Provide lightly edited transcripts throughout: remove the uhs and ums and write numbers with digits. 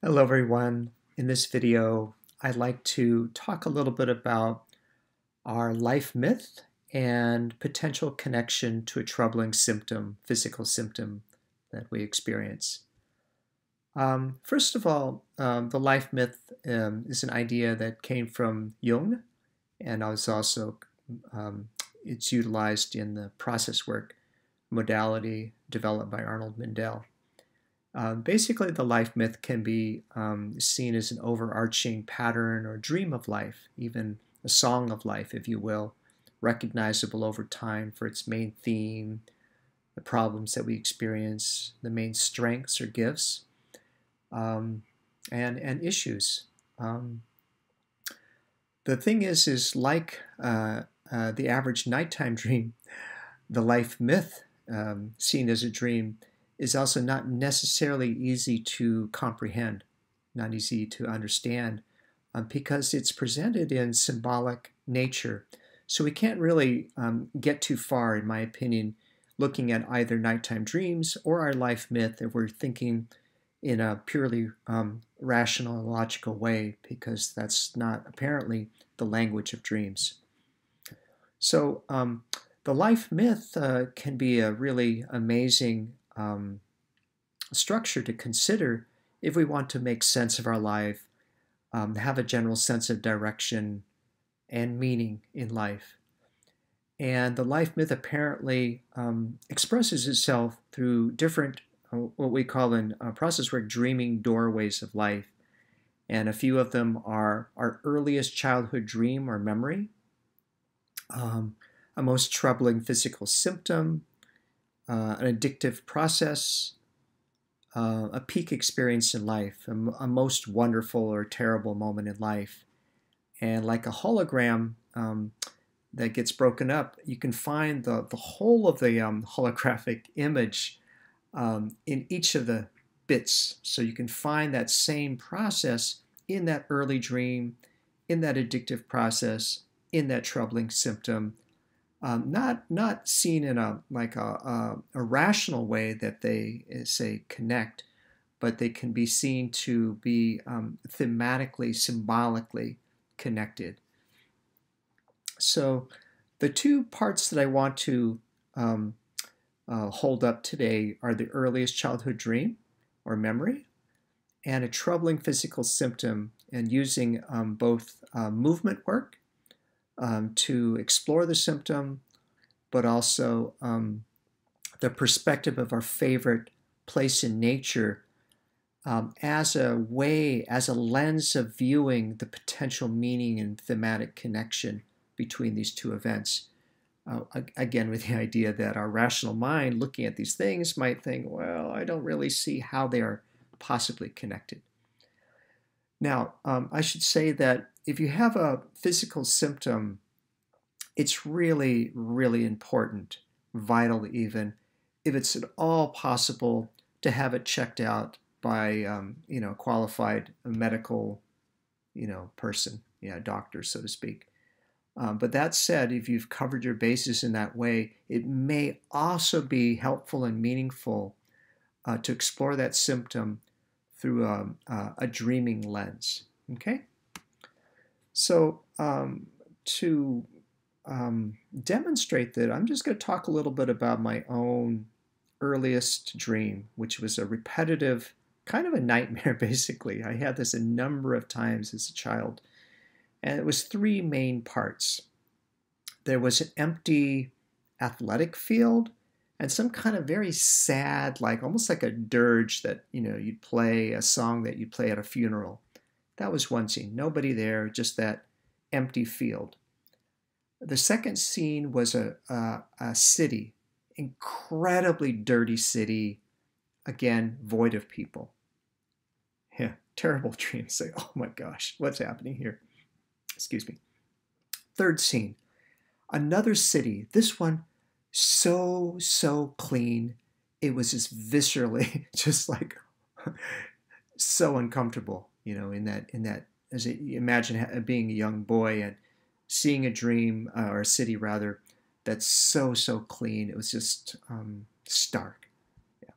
Hello everyone. In this video, I'd like to talk a little bit about our life myth and potential connection to a troubling symptom, physical symptom that we experience. First of all, the life myth is an idea that came from Jung, and it's utilized in the process work modality developed by Arnold Mindell. Basically, the life myth can be seen as an overarching pattern or dream of life, even a song of life, if you will, recognizable over time for its main theme, the problems that we experience, the main strengths or gifts, and issues. The thing is like the average nighttime dream, the life myth seen as a dream is also not necessarily easy to comprehend, not easy to understand, because it's presented in symbolic nature. So we can't really get too far, in my opinion, looking at either nighttime dreams or our life myth if we're thinking in a purely rational and logical way, because that's not apparently the language of dreams. So the life myth can be a really amazing structure to consider if we want to make sense of our life, have a general sense of direction and meaning in life. And the life myth apparently expresses itself through different, what we call in process work, dreaming doorways of life. And a few of them are our earliest childhood dream or memory, a most troubling physical symptom, an addictive process, a peak experience in life, a most wonderful or terrible moment in life. And like a hologram that gets broken up, you can find the whole of the holographic image in each of the bits. So you can find that same process in that early dream, in that addictive process, in that troubling symptom. Not seen in a rational way that they say connect, but they can be seen to be thematically, symbolically connected. So the two parts that I want to hold up today are the earliest childhood dream or memory and a troubling physical symptom, and using both movement work to explore the symptom, but also the perspective of our favorite place in nature as a lens of viewing the potential meaning and thematic connection between these two events. Again, with the idea that our rational mind looking at these things might think, well, I don't really see how they are possibly connected. Now, I should say that if you have a physical symptom, it's really, really important, vital even, if it's at all possible to have it checked out by, a qualified medical, person, doctor, so to speak. But that said, if you've covered your bases in that way, it may also be helpful and meaningful to explore that symptom through a dreaming lens. Okay? So to demonstrate that, I'm just going to talk a little bit about my own earliest dream, which was a repetitive, kind of a nightmare, basically. I had this a number of times as a child. And it was three main parts. There was an empty athletic field and some kind of very sad, almost like a dirge that, you'd play, a song that you'd play at a funeral. That was one scene. Nobody there, just that empty field. The second scene was a city, incredibly dirty city, again, void of people. Yeah, terrible dream. Say, oh my gosh, what's happening here? Excuse me. Third scene, another city. This one, so clean. It was just viscerally, just so uncomfortable. In that, as you imagine being a young boy and seeing a dream or a city rather that's so clean. It was just stark. Yeah.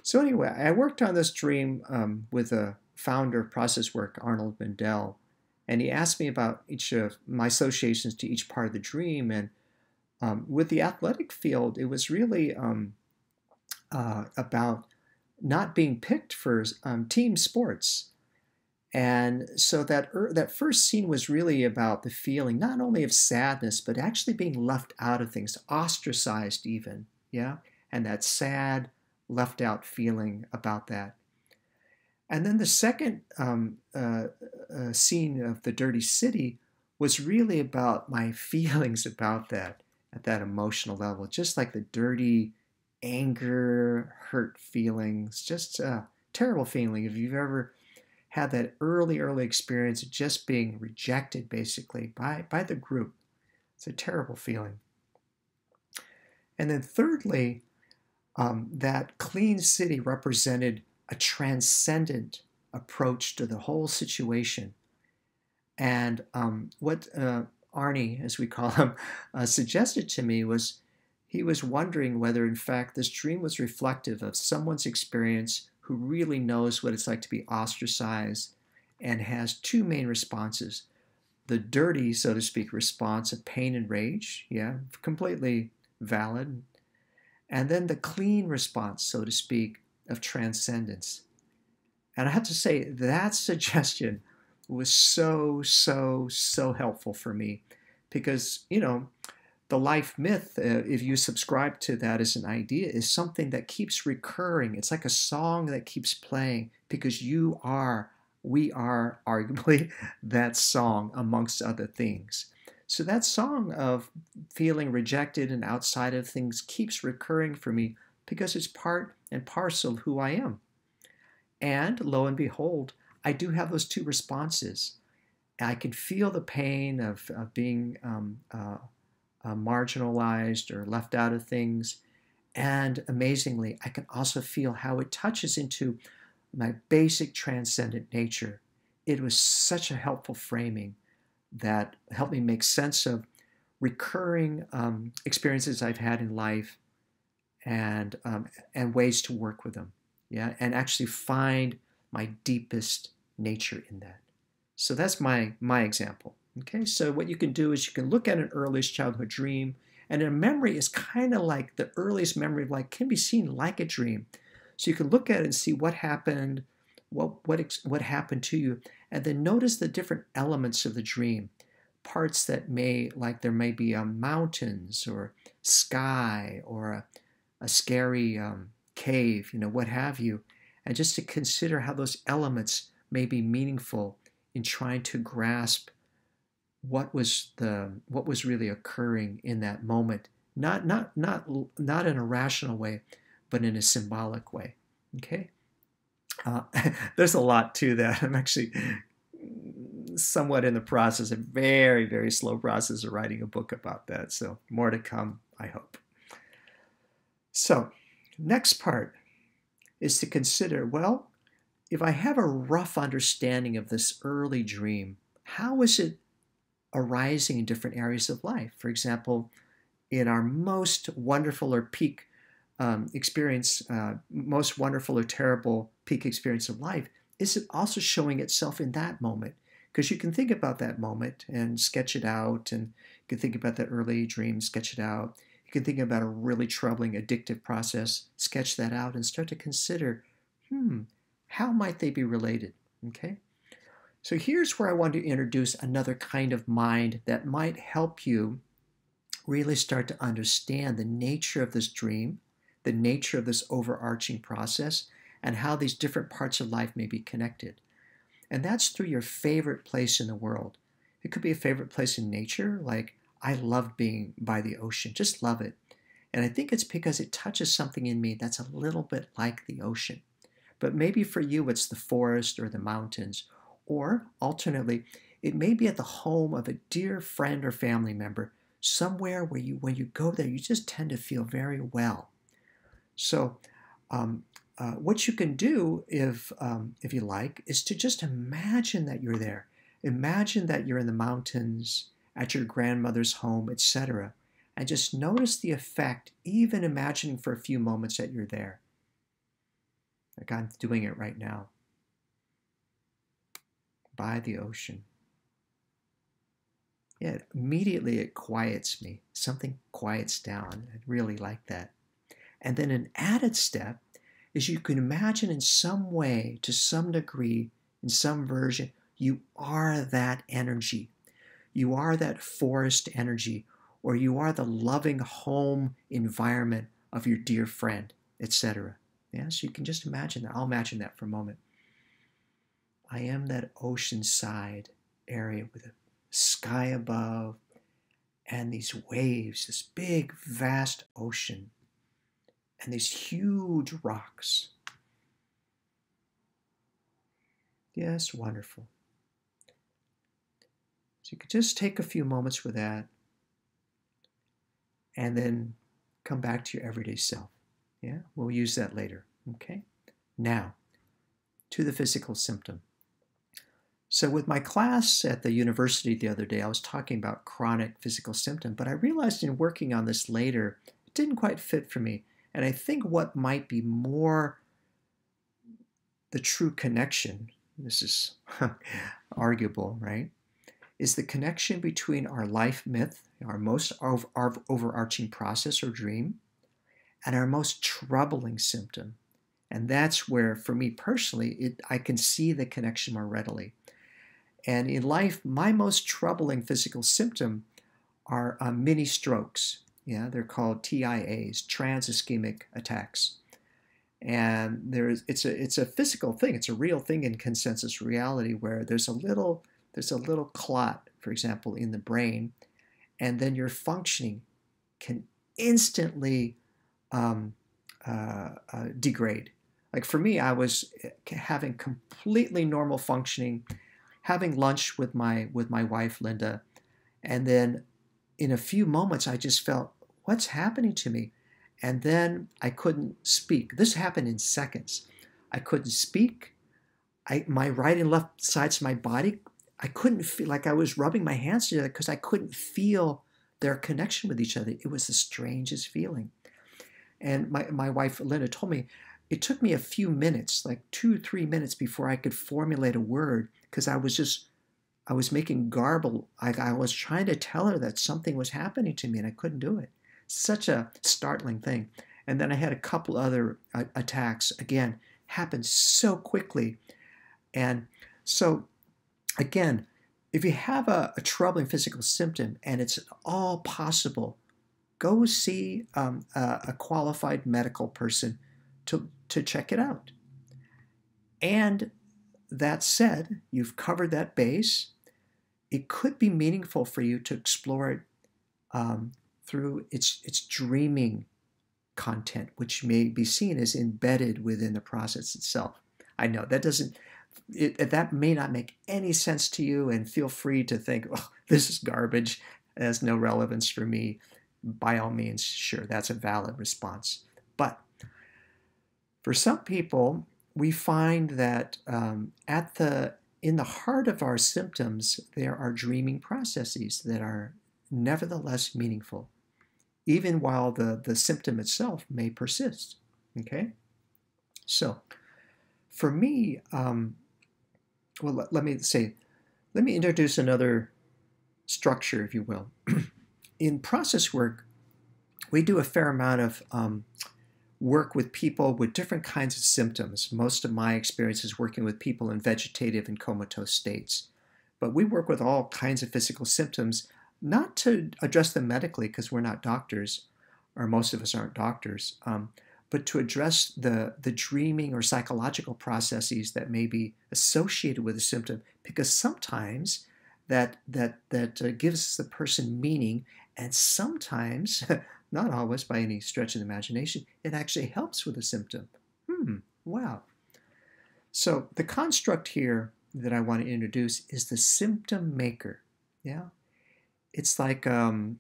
So anyway, I worked on this dream with a founder of process work, Arnold Mindell, and he asked me about each of my associations to each part of the dream. And with the athletic field, it was really about not being picked for team sports. And so that first scene was really about the feeling not only of sadness, but actually being left out of things, ostracized even, yeah? And that sad, left out feeling about that. And then the second scene of The Dirty City was really about my feelings about that at that emotional level, just like the dirty anger, hurt feelings, just a terrible feeling. If you've ever had that early experience of just being rejected basically by the group, it's a terrible feeling. And then thirdly, that clean city represented a transcendent approach to the whole situation. And what Arnie, as we call him, suggested to me was he was wondering whether, in fact, this dream was reflective of someone's experience who really knows what it's like to be ostracized and has two main responses. The dirty, so to speak, response of pain and rage, yeah, completely valid. And then the clean response, so to speak, of transcendence. And I have to say, that suggestion was so helpful for me because, you know, the life myth, if you subscribe to that as an idea, is something that keeps recurring. It's like a song that keeps playing because we are arguably that song amongst other things. So that song of feeling rejected and outside of things keeps recurring for me because it's part and parcel of who I am. And lo and behold, I do have those two responses. I can feel the pain of being marginalized or left out of things. And amazingly, I can also feel how it touches into my basic transcendent nature. It was such a helpful framing that helped me make sense of recurring experiences I've had in life and ways to work with them, yeah, and actually find my deepest nature in that. So that's my example. Okay, so what you can do is you can look at an earliest childhood dream, and a memory is kind of like the earliest memory of life can be seen like a dream. So you can look at it and see what happened, what happened to you, and then notice the different elements of the dream, parts that there may be mountains or sky or a scary cave, what have you, and just to consider how those elements may be meaningful in trying to grasp what was really occurring in that moment, not in a rational way, but in a symbolic way. Okay, there's a lot to that. I'm actually somewhat in the process, a very slow process of writing a book about that. So more to come, I hope. So next part is to consider, well, if I have a rough understanding of this early dream, how is it arising in different areas of life? For example, in our most wonderful or peak experience, most wonderful or terrible peak experience of life, is it also showing itself in that moment? Because you can think about that moment and sketch it out, and you can think about that early dream, sketch it out. You can think about a really troubling addictive process, sketch that out, and start to consider, how might they be related? Okay? So here's where I want to introduce another kind of mind that might help you really start to understand the nature of this dream, the nature of this overarching process, and how these different parts of life may be connected. And that's through your favorite place in the world. It could be a favorite place in nature, like I love being by the ocean, just love it. And I think it's because it touches something in me that's a little bit like the ocean. But maybe for you it's the forest or the mountains, or alternately, it may be at the home of a dear friend or family member, somewhere where when you go there, you just tend to feel very well. So what you can do, if you like, is to just imagine that you're there. Imagine that you're in the mountains, at your grandmother's home, etc. And just notice the effect, even imagining for a few moments that you're there. Like I'm doing it right now. by the ocean. Yeah, immediately it quiets me. Something quiets down. I really like that. And then an added step is you can imagine in some way, to some degree, in some version, you are that energy. You are that forest energy, or you are the loving home environment of your dear friend, etc. Yeah, so you can just imagine that. I'll imagine that for a moment. I am that oceanside area with a sky above and these waves, this big, vast ocean, and these huge rocks. Yes, wonderful. So you could just take a few moments with that and then come back to your everyday self. Yeah, we'll use that later. Okay? Now, to the physical symptom. So with my class at the university the other day, I was talking about chronic physical symptom, but I realized in working on this later, it didn't quite fit for me. And I think what might be more the true connection, this is arguable, right, is the connection between our life myth, our most overarching process or dream, and our most troubling symptom. And that's where, for me personally, I can see the connection more readily. And in life, my most troubling physical symptom are mini strokes. Yeah, they're called TIAs, trans ischemic attacks. And it's a physical thing. It's a real thing in consensus reality where there's a little clot, for example, in the brain, and then your functioning can instantly degrade. Like for me, I was having completely normal functioning, having lunch with my wife Linda, and then in a few moments I just felt, what's happening to me? And then I couldn't speak. This happened in seconds. I couldn't speak. My right and left sides of my body, I couldn't feel, like I was rubbing my hands together because I couldn't feel their connection with each other. It was the strangest feeling. And my wife Linda told me, it took me a few minutes, like 2-3 minutes before I could formulate a word because I was making garble. I was trying to tell her that something was happening to me and I couldn't do it. Such a startling thing. And then I had a couple other attacks, again, happened so quickly. And so, again, if you have a troubling physical symptom and it's at all possible, go see a qualified medical person to check it out. And that said, you've covered that base. It could be meaningful for you to explore it through its dreaming content, which may be seen as embedded within the process itself. I know that that may not make any sense to you, and feel free to think, oh, this is garbage, it has no relevance for me. By all means, sure, that's a valid response. But for some people, we find that in the heart of our symptoms, there are dreaming processes that are nevertheless meaningful, even while the symptom itself may persist. Okay? So, for me, well, let me introduce another structure, if you will. In process work, we do a fair amount of work with people with different kinds of symptoms. Most of my experience is working with people in vegetative and comatose states. But we work with all kinds of physical symptoms, not to address them medically, because we're not doctors, or most of us aren't doctors, but to address the dreaming or psychological processes that may be associated with a symptom, because sometimes that gives the person meaning, and sometimes, not always by any stretch of the imagination, it actually helps with the symptom. Wow. So the construct here that I want to introduce is the symptom maker. Yeah. It's like you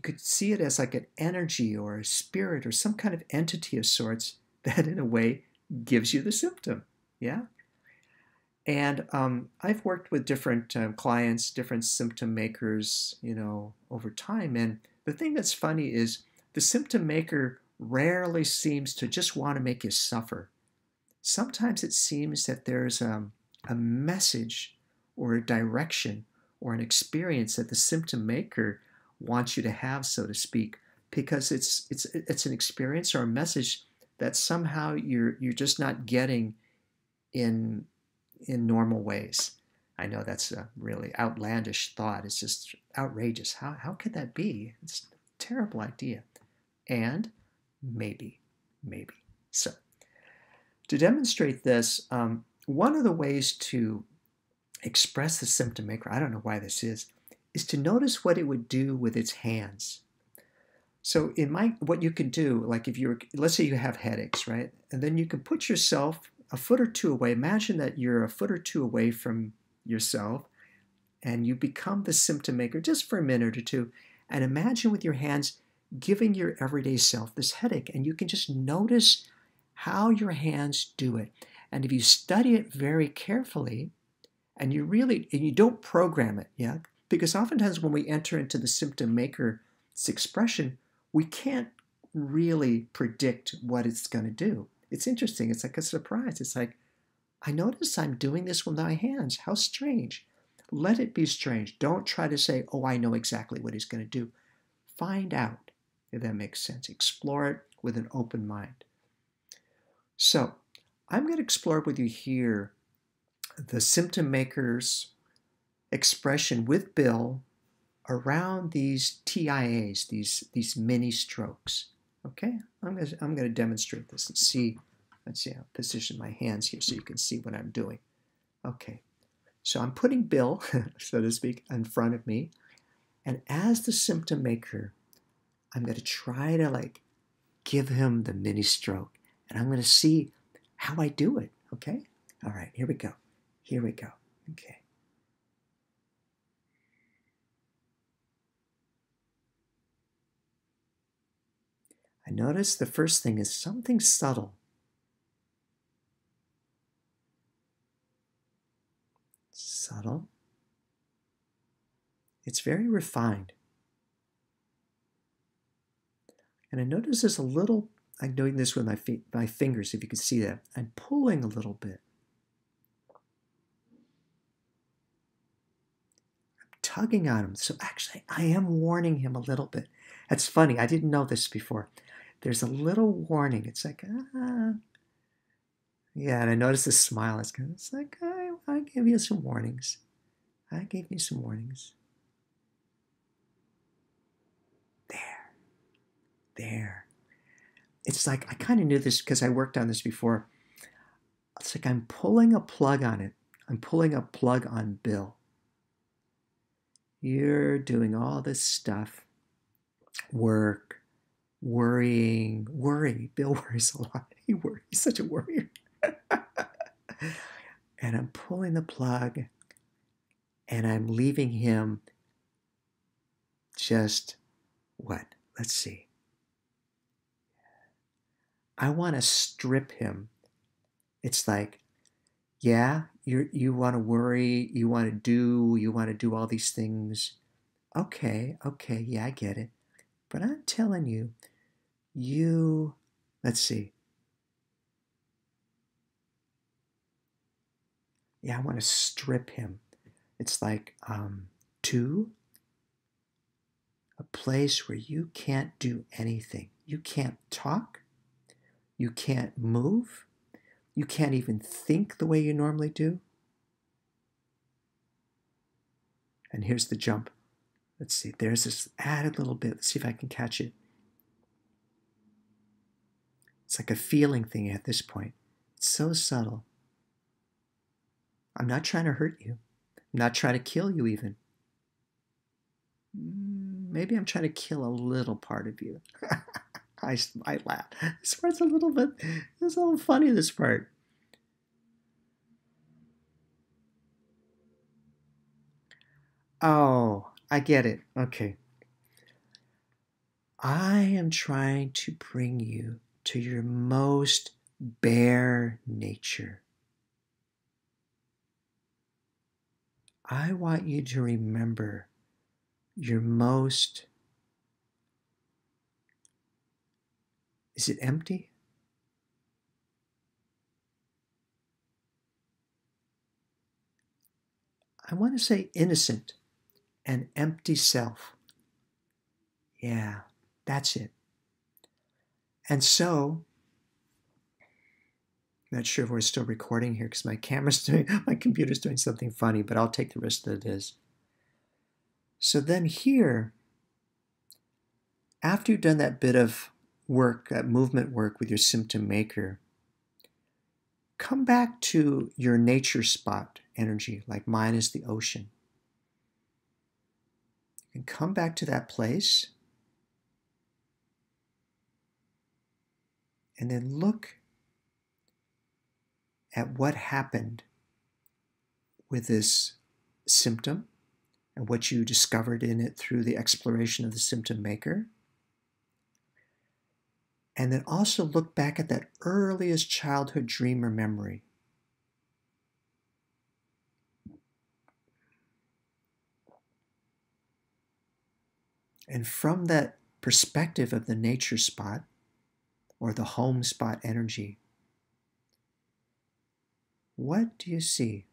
could see it as like an energy or a spirit or some kind of entity of sorts that in a way gives you the symptom. Yeah. And I've worked with different clients, different symptom makers, over time. And the thing that's funny is the symptom maker rarely seems to just want to make you suffer. Sometimes it seems that there's a message or a direction or an experience that the symptom maker wants you to have, so to speak, because it's an experience or a message that somehow you're just not getting in normal ways. I know that's a really outlandish thought. It's just outrageous. How could that be? It's a terrible idea. And maybe. So to demonstrate this, one of the ways to express the symptom maker, I don't know why this is to notice what it would do with its hands. So what you could do, like let's say you have headaches, right? And then you can put yourself a foot or two away. Imagine that you're a foot or two away from yourself and you become the symptom maker just for a minute or two. And imagine with your hands giving your everyday self this headache. And you can just notice how your hands do it. And if you study it very carefully, and you don't program it, yeah? Because oftentimes when we enter into the symptom maker's expression, we can't really predict what it's going to do. It's interesting. It's like a surprise. It's like, I notice I'm doing this with my hands. How strange. Let it be strange. Don't try to say, oh, I know exactly what he's going to do. Find out, if that makes sense. Explore it with an open mind. So I'm going to explore with you here the symptom maker's expression with Bill around these TIAs, these mini strokes. Okay, I'm going to demonstrate this and see. Let's see. I'll position my hands here so you can see what I'm doing. Okay, so I'm putting Bill, so to speak, in front of me, and as the symptom maker, I'm going to try to give him the mini stroke, and I'm going to see how I do it. Okay, all right, here we go. Okay. I notice the first thing is something subtle. Subtle. It's very refined. And I notice there's a little, I'm doing this with my fingers, if you can see that. I'm pulling a little bit. I'm tugging on him. So actually, I am warning him a little bit. That's funny. I didn't know this before. There's a little warning. It's like, yeah, and I notice this smile. It's like, I gave you some warnings. I gave you some warnings. There. It's like, I kind of knew this because I worked on this before. It's like I'm pulling a plug on it. I'm pulling a plug on Bill. You're doing all this stuff. Work, worrying. Bill worries a lot. He's such a worrier. And I'm pulling the plug and I'm leaving him just what? Let's see. I want to strip him. It's like, yeah, you want to worry, you want to do all these things. Okay, yeah, I get it. But I'm telling you, let's see. Yeah, I want to strip him. It's like, to a place where you can't do anything. You can't talk. You can't move. You can't even think the way you normally do. And here's the jump. Let's see. There's this added little bit. Let's see if I can catch it. It's like a feeling thing at this point. It's so subtle. I'm not trying to hurt you. I'm not trying to kill you even. Maybe I'm trying to kill a little part of you. I laugh. This part's it's a little funny, this part. Oh, I get it. Okay. I am trying to bring you to your most bare nature. I want you to remember your most, is it empty? I want to say innocent and empty self. Yeah, that's it. And so, not sure if we're still recording here because my computer's doing something funny, but I'll take the risk that it is. So then here, after you've done that bit of work, that movement work with your symptom maker, come back to your nature spot energy, like mine is the ocean. And come back to that place and then look at what happened with this symptom and what you discovered in it through the exploration of the symptom maker. And then also look back at that earliest childhood dream or memory. And from that perspective of the nature spot or the home spot energy, what do you see?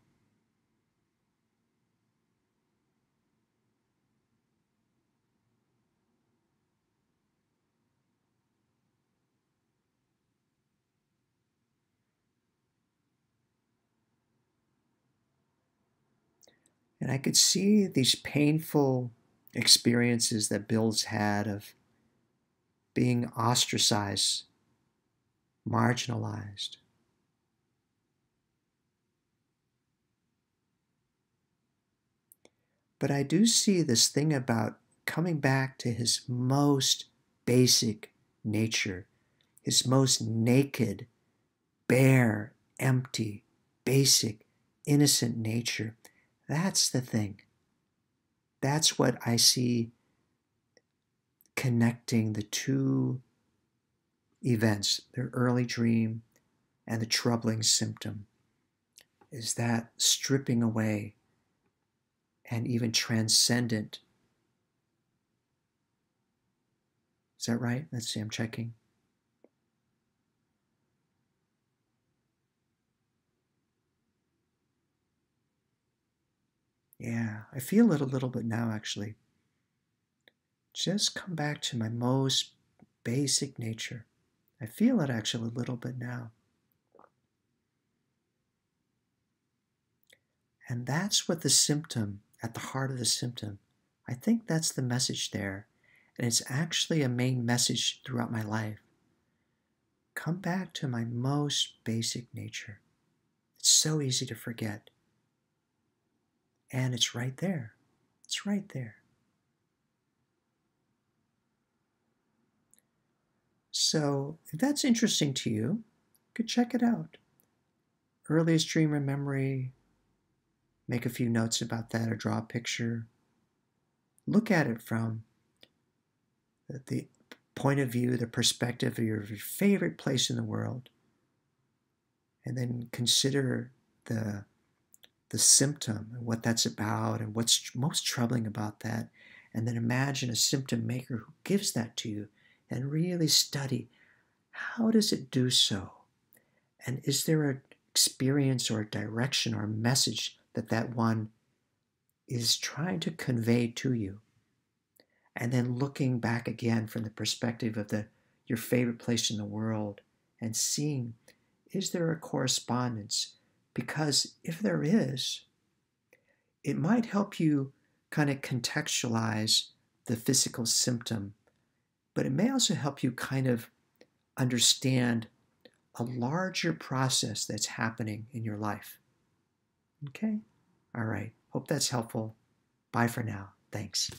And I could see these painful experiences that Bill's had of being ostracized, marginalized. But I do see this thing about coming back to his most basic nature, his most naked, bare, empty, basic, innocent nature. That's the thing. That's what I see connecting the two events, the early dream and the troubling symptom, is that stripping away and even transcendent. Is that right? Let's see, I'm checking. Yeah, I feel it a little bit now, actually. Just come back to my most basic nature. I feel it actually a little bit now. And that's what the symptom, at the heart of the symptom, I think that's the message there. And it's actually a main message throughout my life. Come back to my most basic nature. It's so easy to forget. And it's right there. It's right there. So if that's interesting to you, you could check it out. Earliest dream or memory, make a few notes about that or draw a picture. Look at it from the point of view, the perspective of your favorite place in the world. And then consider the symptom and what that's about and what's most troubling about that. And then imagine a symptom maker who gives that to you and really study how does it do so? And is there an experience or a direction or a message that that one is trying to convey to you? And then looking back again from the perspective of your favorite place in the world and seeing, is there a correspondence? Because if there is, it might help you kind of contextualize the physical symptom, but it may also help you kind of understand a larger process that's happening in your life. Okay? All right. Hope that's helpful. Bye for now. Thanks.